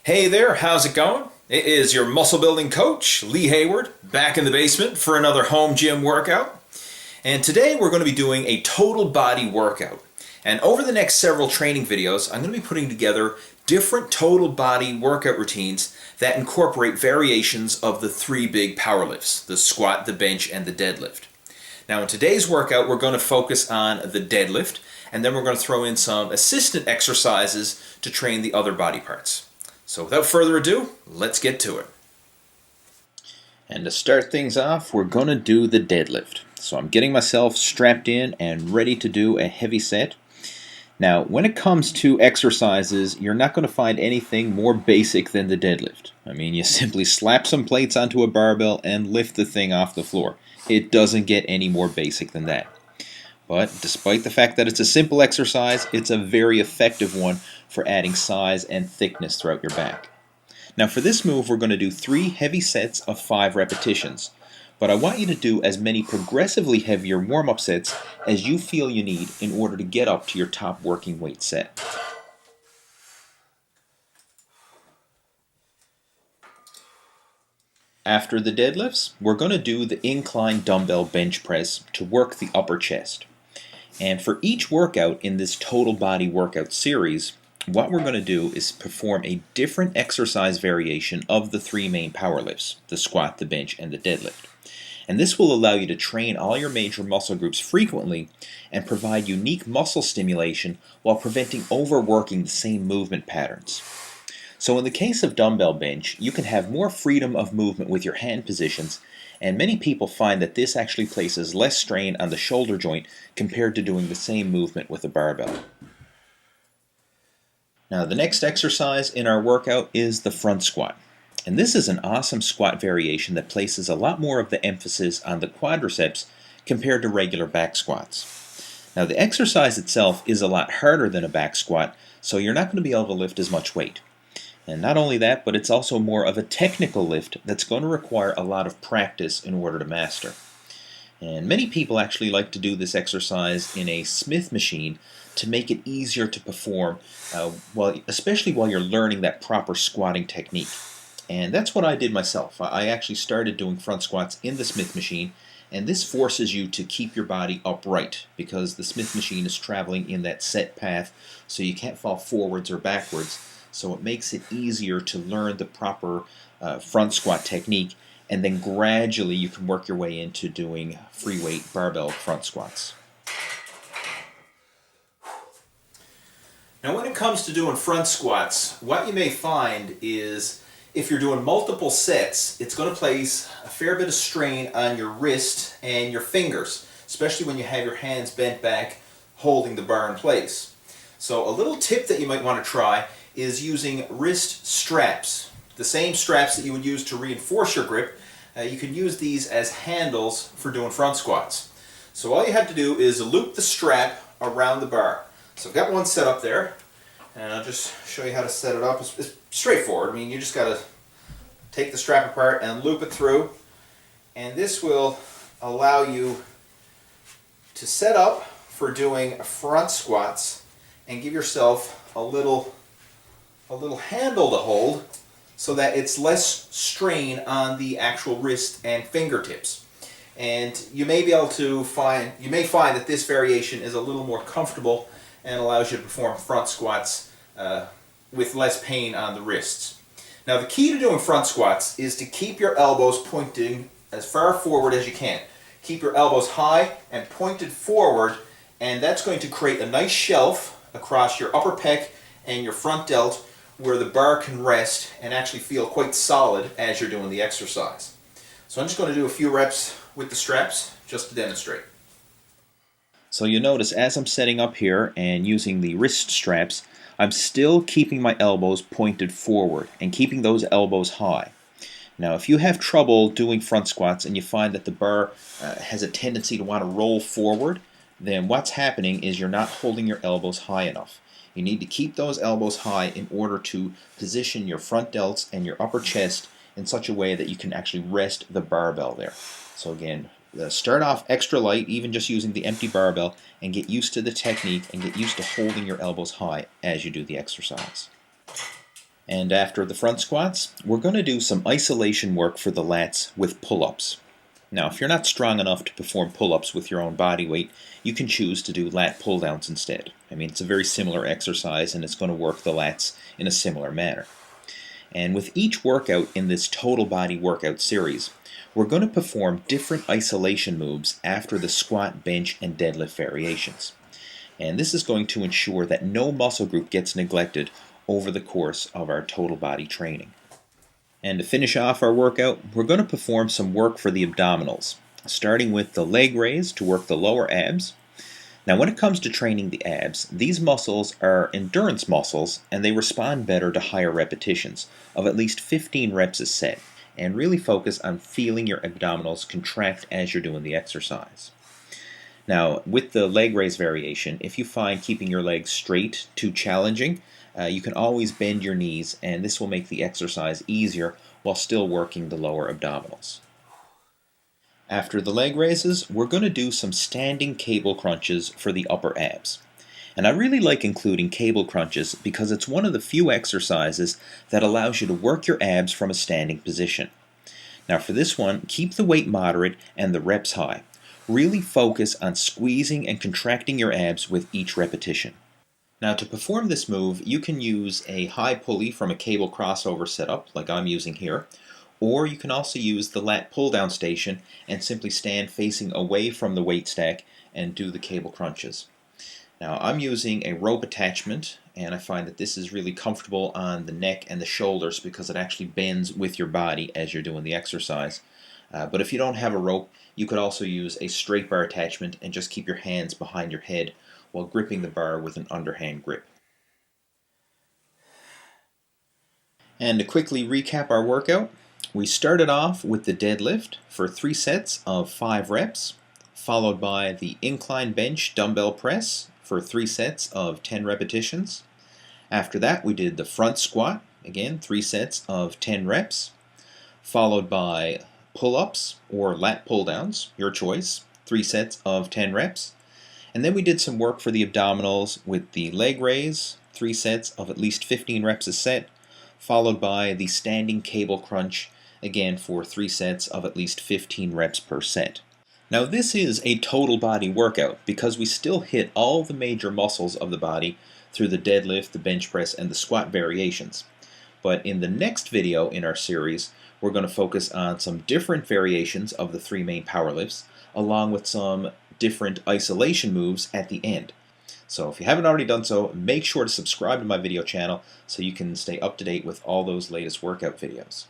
Hey there, how's it going? It is your muscle building coach, Lee Hayward, back in the basement for another home gym workout. And today we're going to be doing a total body workout. And over the next several training videos, I'm going to be putting together different total body workout routines that incorporate variations of the three big power lifts, the squat, the bench, and the deadlift. Now in today's workout, we're going to focus on the deadlift, and then we're going to throw in some assistant exercises to train the other body parts. So without further ado, let's get to it. And to start things off, we're going to do the deadlift. So I'm getting myself strapped in and ready to do a heavy set. Now, when it comes to exercises, you're not going to find anything more basic than the deadlift. I mean, you simply slap some plates onto a barbell and lift the thing off the floor. It doesn't get any more basic than that. But despite the fact that it's a simple exercise, it's a very effective one for adding size and thickness throughout your back. Now for this move, we're going to do 3 heavy sets of 5 repetitions. But I want you to do as many progressively heavier warm-up sets as you feel you need in order to get up to your top working weight set. After the deadlifts, we're going to do the incline dumbbell bench press to work the upper chest. And for each workout in this total body workout series, what we're going to do is perform a different exercise variation of the 3 main power lifts, the squat, the bench, and the deadlift. And this will allow you to train all your major muscle groups frequently and provide unique muscle stimulation while preventing overworking the same movement patterns. So in the case of dumbbell bench, you can have more freedom of movement with your hand positions, and many people find that this actually places less strain on the shoulder joint compared to doing the same movement with a barbell. Now the next exercise in our workout is the front squat. And this is an awesome squat variation that places a lot more of the emphasis on the quadriceps compared to regular back squats. Now the exercise itself is a lot harder than a back squat, so you're not going to be able to lift as much weight. And not only that, but it's also more of a technical lift that's going to require a lot of practice in order to master. And many people actually like to do this exercise in a Smith machine to make it easier to perform, especially while you're learning that proper squatting technique. And that's what I did myself. I actually started doing front squats in the Smith machine, and this forces you to keep your body upright because the Smith machine is traveling in that set path, so you can't fall forwards or backwards. So it makes it easier to learn the proper front squat technique, and then gradually you can work your way into doing free weight barbell front squats. Now when it comes to doing front squats, what you may find is if you're doing multiple sets, it's going to place a fair bit of strain on your wrist and your fingers, especially when you have your hands bent back holding the bar in place. So a little tip that you might want to try is using wrist straps. The same straps that you would use to reinforce your grip, you can use these as handles for doing front squats. So all you have to do is loop the strap around the bar. So I've got one set up there, and I'll just show you how to set it up. It's straightforward. I mean, you just got to take the strap apart and loop it through, and this will allow you to set up for doing front squats and give yourself a little handle to hold so that it's less strain on the actual wrist and fingertips. And you may find that this variation is a little more comfortable and allows you to perform front squats with less pain on the wrists. Now the key to doing front squats is to keep your elbows pointing as far forward as you can. Keep your elbows high and pointed forward, and that's going to create a nice shelf across your upper pec and your front delt where the bar can rest and actually feel quite solid as you're doing the exercise. So I'm just going to do a few reps with the straps just to demonstrate. So you notice as I'm setting up here and using the wrist straps, I'm still keeping my elbows pointed forward and keeping those elbows high. Now if you have trouble doing front squats and you find that the bar has a tendency to want to roll forward, then what's happening is you're not holding your elbows high enough. You need to keep those elbows high in order to position your front delts and your upper chest in such a way that you can actually rest the barbell there. So again, start off extra light, even just using the empty barbell, and get used to the technique and get used to holding your elbows high as you do the exercise. And after the front squats, we're going to do some isolation work for the lats with pull-ups. Now, if you're not strong enough to perform pull-ups with your own body weight, you can choose to do lat pull-downs instead. I mean, it's a very similar exercise and it's going to work the lats in a similar manner. And with each workout in this total body workout series, we're going to perform different isolation moves after the squat, bench, and deadlift variations. And this is going to ensure that no muscle group gets neglected over the course of our total body training. And to finish off our workout, we're going to perform some work for the abdominals, starting with the leg raise to work the lower abs. Now, when it comes to training the abs, these muscles are endurance muscles and they respond better to higher repetitions of at least 15 reps a set, and really focus on feeling your abdominals contract as you're doing the exercise. Now, with the leg raise variation, if you find keeping your legs straight too challenging, you can always bend your knees, and this will make the exercise easier while still working the lower abdominals. After the leg raises, we're going to do some standing cable crunches for the upper abs. And I really like including cable crunches because it's one of the few exercises that allows you to work your abs from a standing position. Now for this one, keep the weight moderate and the reps high. Really focus on squeezing and contracting your abs with each repetition. Now to perform this move, you can use a high pulley from a cable crossover setup, like I'm using here, or you can also use the lat pull-down station and simply stand facing away from the weight stack and do the cable crunches. Now I'm using a rope attachment, and I find that this is really comfortable on the neck and the shoulders because it actually bends with your body as you're doing the exercise. But if you don't have a rope, you could also use a straight bar attachment and just keep your hands behind your head while gripping the bar with an underhand grip. And to quickly recap our workout, we started off with the deadlift for 3 sets of 5 reps, followed by the incline bench dumbbell press for 3 sets of 10 repetitions. After that, we did the front squat, again 3 sets of 10 reps, followed by pull-ups or lat pull-downs, your choice, 3 sets of 10 reps. And then we did some work for the abdominals with the leg raise, 3 sets of at least 15 reps a set, followed by the standing cable crunch, again for 3 sets of at least 15 reps per set. Now this is a total body workout because we still hit all the major muscles of the body through the deadlift, the bench press, and the squat variations. But in the next video in our series, we're going to focus on some different variations of the 3 main power lifts, along with some different isolation moves at the end. So if you haven't already done so, make sure to subscribe to my video channel so you can stay up to date with all those latest workout videos.